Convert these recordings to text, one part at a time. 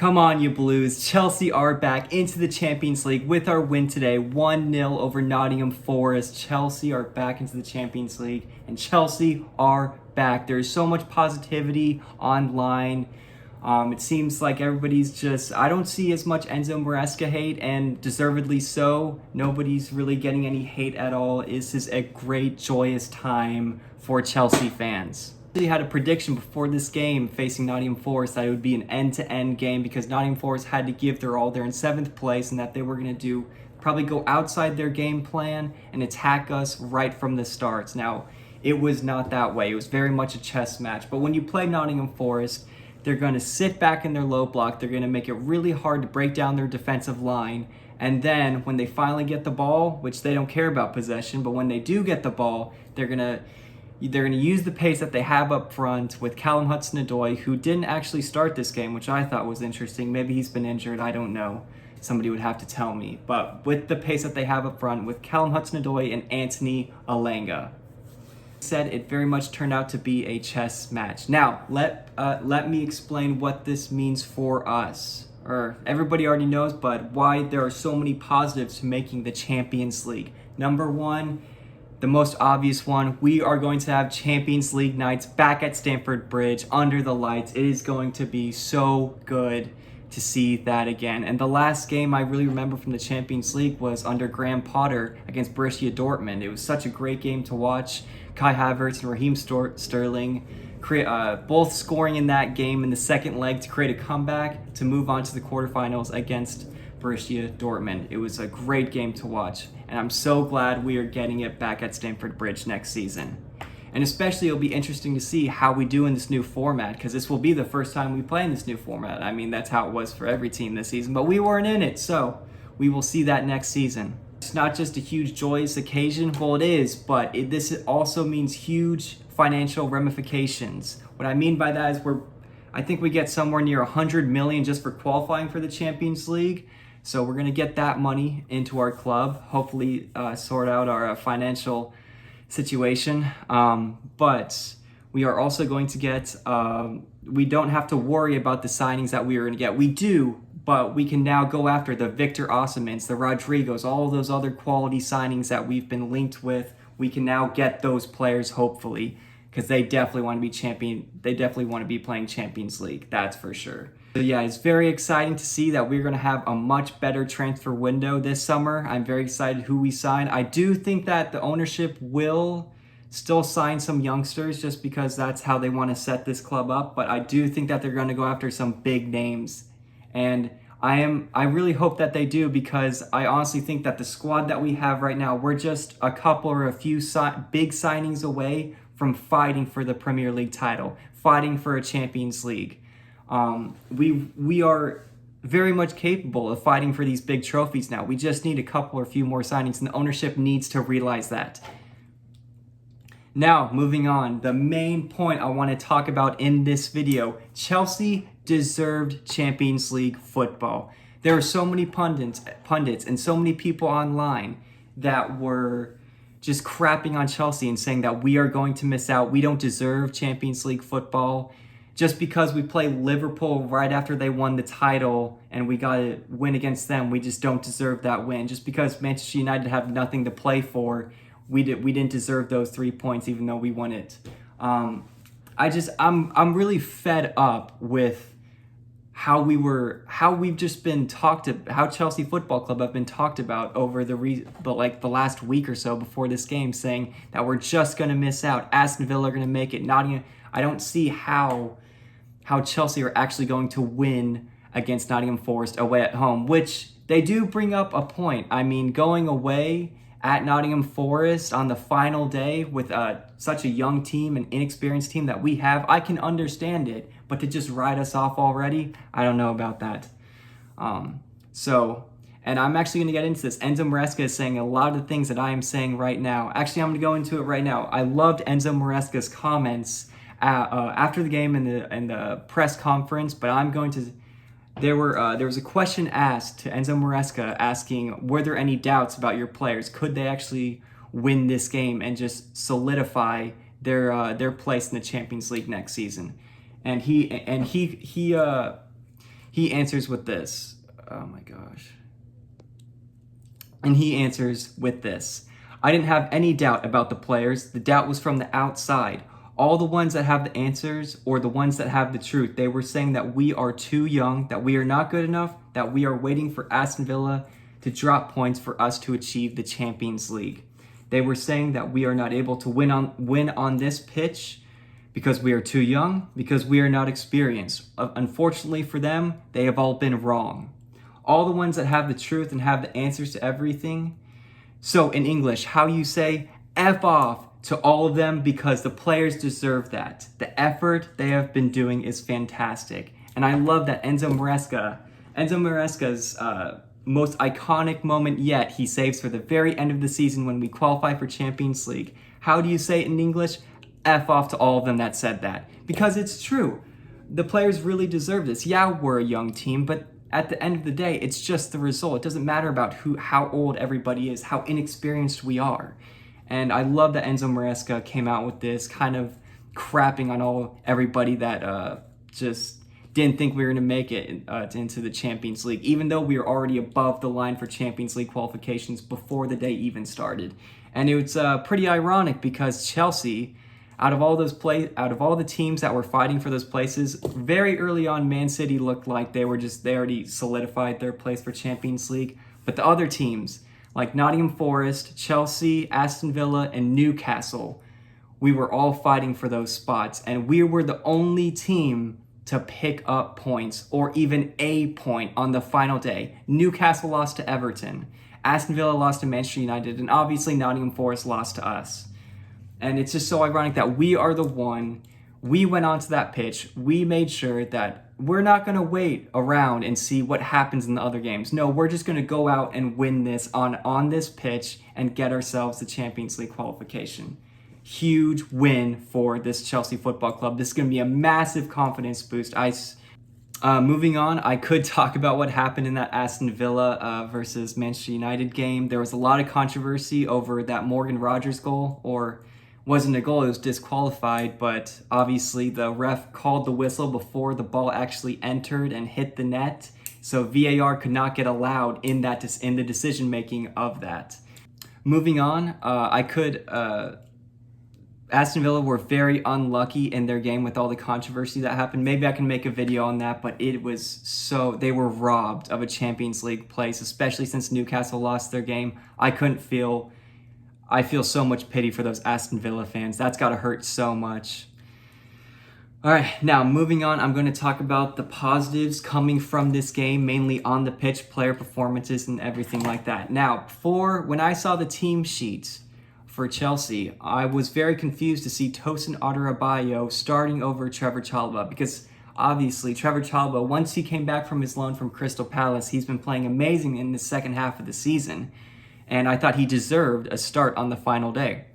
Come on, you Blues. Chelsea are back into the Champions League with our win today, 1-0 over Nottingham Forest. Chelsea are back into the Champions League, and Chelsea are back. There's so much positivity online. It seems like everybody's just, I don't see as much Enzo Maresca hate, and deservedly so. Nobody's really getting any hate at all. This is a great, joyous time for Chelsea fans. We had a prediction before this game facing Nottingham Forest that it would be an end-to-end game because Nottingham Forest had to give their all. They're in 7th place, and that they were going to probably go outside their game plan and attack us right from the start. Now, it was not that way. It was very much a chess match. But when you play Nottingham Forest, they're going to sit back in their low block. They're going to make it really hard to break down their defensive line. And then when they finally get the ball, which they don't care about possession, but when they do get the ball, they're going to use the pace that they have up front with Callum Hudson-Odoi, who didn't actually start this game, which I thought was interesting. Maybe he's been injured. I don't know. Somebody would have to tell me. But with the pace that they have up front with Callum Hudson-Odoi and Anthony Elanga, said it very much turned out to be a chess match. Now, let me explain what this means for us. Or everybody already knows, but why there are so many positives to making the Champions League. Number one, the most obvious one, we are going to have Champions League nights back at Stamford Bridge under the lights. It is going to be so good to see that again. And the last game I really remember from the Champions League was under Graham Potter against Borussia Dortmund. It was such a great game to watch. Kai Havertz and Raheem Sterling both scoring in that game in the second leg to create a comeback to move on to the quarterfinals against Borussia Dortmund. It was a great game to watch, and I'm so glad we are getting it back at Stamford Bridge next season. And especially it'll be interesting to see how we do in this new format, because this will be the first time we play in this new format. I mean, that's how it was for every team this season, but we weren't in it, so we will see that next season. It's not just a huge joyous occasion. Well, it is, but this also means huge financial ramifications. What I mean by that is I think we get somewhere near 100 million just for qualifying for the Champions League. So we're going to get that money into our club, hopefully sort out our financial situation. But we are also going to get, we don't have to worry about the signings that we are going to get. We do, but we can now go after the Victor Osimhens, the Rodrigos, all of those other quality signings that we've been linked with. We can now get those players, hopefully, because they definitely want to be They definitely want to be playing Champions League. That's for sure. So yeah, it's very exciting to see that we're going to have a much better transfer window this summer. I'm very excited who we sign. I do think that the ownership will still sign some youngsters just because that's how they want to set this club up. But I do think that they're going to go after some big names. And I really hope that they do, because I honestly think that the squad that we have right now, we're just a couple or a few big signings away from fighting for the Premier League title, fighting for a Champions League. We are very much capable of fighting for these big trophies now. We just need a couple or few more signings, and the ownership needs to realize that. Now, moving on, the main point I want to talk about in this video, Chelsea deserved Champions League football. There are so many pundits and so many people online that were just crapping on Chelsea and saying that we are going to miss out. We don't deserve Champions League football. Just because we play Liverpool right after they won the title and we got to win against them, we just don't deserve that win. Just because Manchester United have nothing to play for, we didn't deserve those 3 points even though we won it. I'm really fed up with how Chelsea Football Club have been talked about over the last week or so before this game, saying that we're just going to miss out. Aston Villa are going to make it. Nottingham. I don't see how Chelsea are actually going to win against Nottingham Forest away at home, which they do bring up a point. I mean, going away at Nottingham Forest on the final day with such a young team, an inexperienced team that we have, I can understand it. But to just write us off already, I don't know about that. And I'm actually going to get into this. Enzo Maresca is saying a lot of the things that I am saying right now. Actually, I'm going to go into it right now. I loved Enzo Maresca's comments after the game in the press conference, but I'm going to... There was a question asked to Enzo Maresca asking, were there any doubts about your players? Could they actually win this game and just solidify their place in the Champions League next season? And he He answers with this. Oh my gosh. And he answers with this. I didn't have any doubt about the players. The doubt was from the outside. All the ones that have the answers or the ones that have the truth, they were saying that we are too young, that we are not good enough, that we are waiting for Aston Villa to drop points for us to achieve the Champions League. They were saying that we are not able to win on this pitch because we are too young, because we are not experienced. Unfortunately for them, they have all been wrong. All the ones that have the truth and have the answers to everything. So in English, how you say F off to all of them because the players deserve that. The effort they have been doing is fantastic. And I love that Enzo Maresca's most iconic moment yet, he saves for the very end of the season when we qualify for Champions League. How do you say it in English? F off to all of them that said that. Because it's true. The players really deserve this. Yeah, we're a young team, but at the end of the day, it's just the result. It doesn't matter about how old everybody is, how inexperienced we are. And I love that Enzo Maresca came out with this, kind of crapping on everybody that just didn't think we were going to make it into the Champions League, even though we were already above the line for Champions League qualifications before the day even started. And it was pretty ironic because Chelsea, out of all the teams that were fighting for those places, very early on, Man City looked like they already solidified their place for Champions League. But the other teams, like Nottingham Forest, Chelsea, Aston Villa, and Newcastle, we were all fighting for those spots. And we were the only team to pick up points, or even a point on the final day. Newcastle lost to Everton. Aston Villa lost to Manchester United. And obviously Nottingham Forest lost to us. And it's just so ironic that we are the one, we went onto that pitch, we made sure that we're not going to wait around and see what happens in the other games. No, we're just going to go out and win this on this pitch and get ourselves the Champions League qualification. Huge win for this Chelsea Football Club. This is going to be a massive confidence boost. Moving on, I could talk about what happened in that Aston Villa versus Manchester United game. There was a lot of controversy over that Morgan Rogers goal, or wasn't a goal, it was disqualified, but obviously the ref called the whistle before the ball actually entered and hit the net, so VAR could not get allowed in the decision making of that. Moving on, Aston Villa were very unlucky in their game with all the controversy that happened. Maybe I can make a video on that, but they were robbed of a Champions League place, especially since Newcastle lost their game. I feel so much pity for those Aston Villa fans. That's got to hurt so much. All right, now moving on, I'm going to talk about the positives coming from this game, mainly on the pitch, player performances, and everything like that. Now, when I saw the team sheet for Chelsea, I was very confused to see Tosin Adarabioyo starting over Trevor Chalobah, because obviously Trevor Chalobah, once he came back from his loan from Crystal Palace, he's been playing amazing in the second half of the season. And I thought he deserved a start on the final day.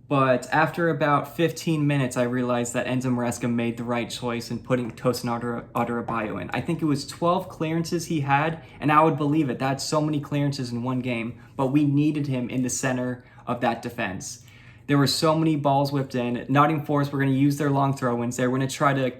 But after about 15 minutes, I realized that Enzo Maresca made the right choice in putting Tosin Adarabioyo in. I think it was 12 clearances he had, and I would believe it. That's so many clearances in one game, but we needed him in the center of that defense. There were so many balls whipped in. Nottingham Forest were going to use their long throw-ins. They were going to try to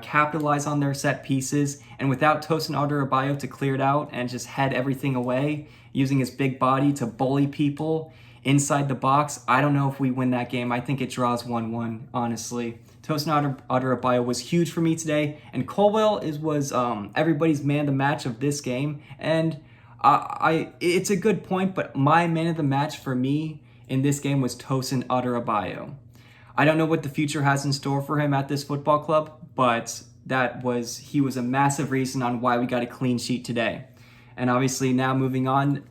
capitalize on their set pieces, and without Tosin Adarabioyo to clear it out and just head everything away, using his big body to bully people inside the box, I don't know if we win that game. I think it draws 1-1, honestly. Tosin Adarabioyo was huge for me today, and Colwill was everybody's man of the match of this game, and it's a good point, but my man of the match for me in this game was Tosin Adarabioyo. I don't know what the future has in store for him at this football club, but he was a massive reason on why we got a clean sheet today. And obviously now moving on,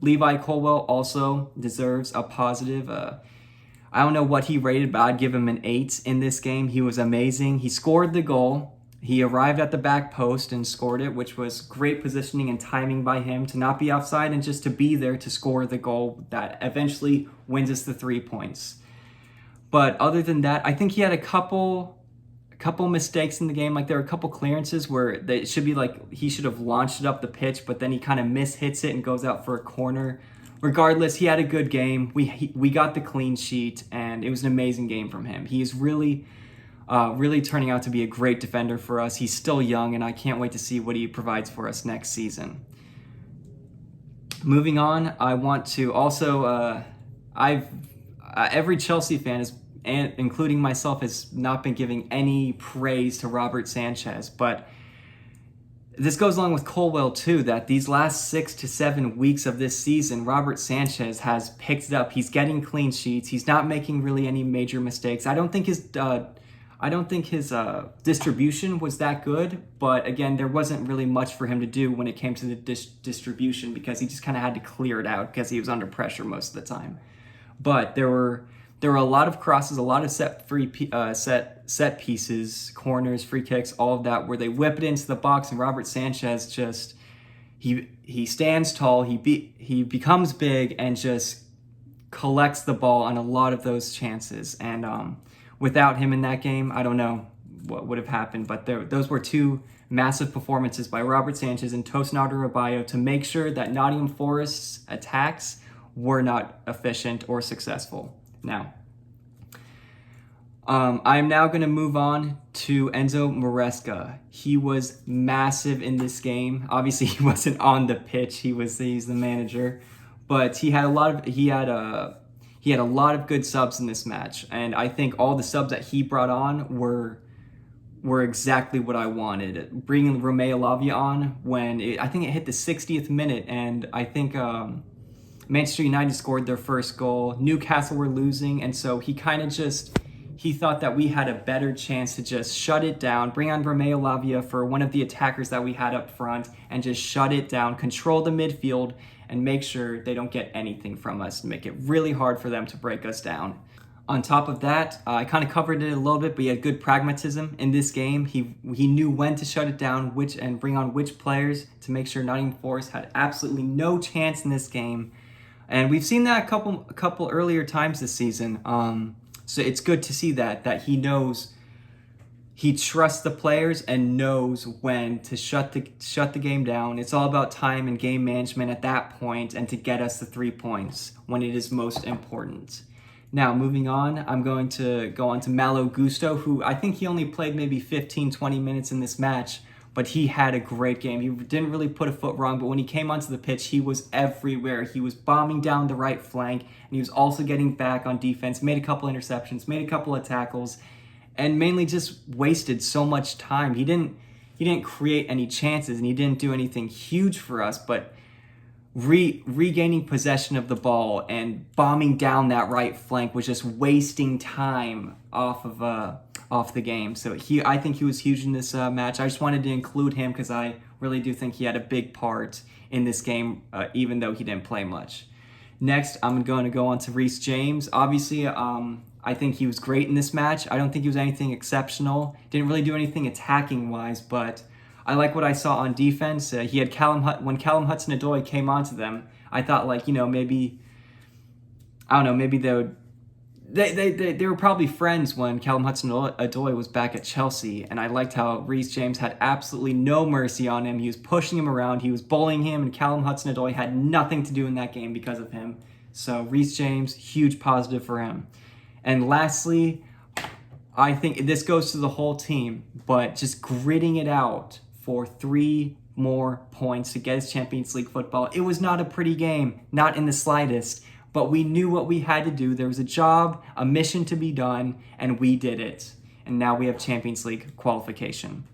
Levi Colwill also deserves a positive. I don't know what he rated, but I'd give him an 8 in this game. He was amazing. He scored the goal. He arrived at the back post and scored it, which was great positioning and timing by him to not be offside and just to be there to score the goal that eventually wins us the 3 points. But other than that, I think he had a couple mistakes in the game. Like there were a couple clearances where it should be like he should have launched it up the pitch, but then he kind of mishits it and goes out for a corner. Regardless, he had a good game. We got the clean sheet, and it was an amazing game from him. He is really really turning out to be a great defender for us. He's still young, and I can't wait to see what he provides for us next season. Moving on, I want to also, every Chelsea fan, and including myself, has not been giving any praise to Robert Sanchez, but this goes along with Colwell too, that these last 6 to 7 weeks of this season, Robert Sanchez has picked it up. He's getting clean sheets. He's not making really any major mistakes. I don't think his distribution was that good, but again, there wasn't really much for him to do when it came to the distribution, because he just kind of had to clear it out because he was under pressure most of the time. But there were a lot of crosses, a lot of set pieces, corners, free kicks, all of that, where they whip it into the box, and Robert Sanchez just he stands tall, he becomes big, and just collects the ball on a lot of those chances. And without him in that game, I don't know what would have happened. But those were two massive performances by Robert Sanchez and Tosin Alderweireld to make sure that Nottingham Forest's attacks were not efficient or successful. Now, I'm now going to move on to Enzo Maresca. He was massive in this game. Obviously, he wasn't on the pitch. He's the manager, but he had a lot of good subs in this match, and I think all the subs that he brought on were exactly what I wanted. Bringing Romeo Lavia on I think it hit the 60th minute, and I think Manchester United scored their first goal. Newcastle were losing, and so he thought that we had a better chance to just shut it down, bring on Romeo Lavia for one of the attackers that we had up front, and just shut it down, control the midfield, and make sure they don't get anything from us, and make it really hard for them to break us down. On top of that, I kind of covered it a little bit, but he had good pragmatism in this game. He knew when to shut it down, and bring on which players to make sure Nottingham Forest had absolutely no chance in this game. And we've seen that a couple earlier times this season. So it's good to see that he trusts the players and knows when to shut the game down. It's all about time and game management at that point, and to get us the 3 points when it is most important. Now, moving on, I'm going to go on to Malo Gusto, who I think he only played maybe 15-20 minutes in this match, but he had a great game. He didn't really put a foot wrong, but when he came onto the pitch, he was everywhere. He was bombing down the right flank, and he was also getting back on defense, made a couple interceptions, made a couple of tackles, and mainly just wasted so much time. He didn't create any chances, and he didn't do anything huge for us, but regaining possession of the ball and bombing down that right flank was just wasting time off the game. So I think he was huge in this match. I just wanted to include him because I really do think he had a big part in this game, even though he didn't play much. Next, I'm going to go on to Reece James. Obviously, I think he was great in this match. I don't think he was anything exceptional. Didn't really do anything attacking-wise, but I like what I saw on defense. He had when Callum Hudson-Odoi came onto them, I thought maybe they were probably friends when Callum Hudson-Odoi was back at Chelsea, and I liked how Reece James had absolutely no mercy on him. He was pushing him around, he was bullying him, and Callum Hudson-Odoi had nothing to do in that game because of him. So Reece James, huge positive for him. And lastly, I think this goes to the whole team, but just gritting it out for 3 more points to get his Champions League football. It was not a pretty game, not in the slightest, but we knew what we had to do. There was a job, a mission to be done, and we did it. And now we have Champions League qualification.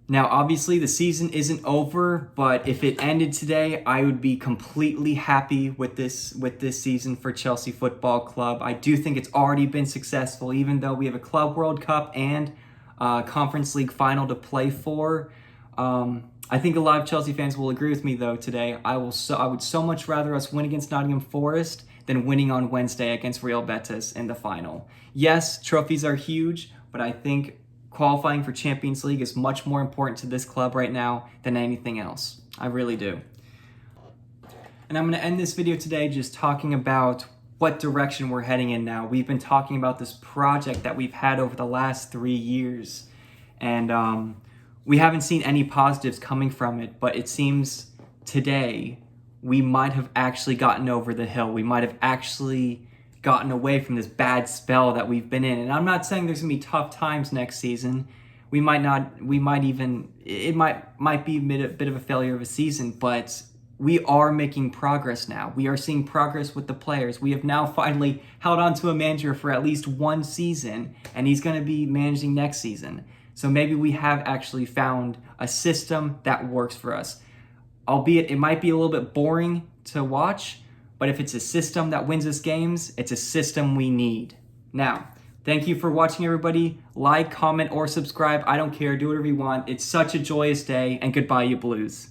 Now, obviously, the season isn't over, but if it ended today, I would be completely happy with this season for Chelsea Football Club. I do think it's already been successful, even though we have a Club World Cup and Conference League final to play for. I think a lot of Chelsea fans will agree with me, though, today. I would so much rather us win against Nottingham Forest than winning on Wednesday against Real Betis in the final. Yes, trophies are huge, but I think qualifying for Champions League is much more important to this club right now than anything else. I really do. And I'm going to end this video today just talking about what direction we're heading in now. We've been talking about this project that we've had over the last 3 years, and we haven't seen any positives coming from it, but it seems today we might have actually gotten over the hill. We might have actually gotten away from this bad spell that we've been in. And I'm not saying there's gonna be tough times next season. It might be a bit of a failure of a season, but we are making progress now. We are seeing progress with the players. We have now finally held on to a manager for at least one season, and he's going to be managing next season. So maybe we have actually found a system that works for us. Albeit it might be a little bit boring to watch, but if it's a system that wins us games, it's a system we need. Now, thank you for watching, everybody. Like, comment, or subscribe. I don't care. Do whatever you want. It's such a joyous day, and goodbye, you Blues.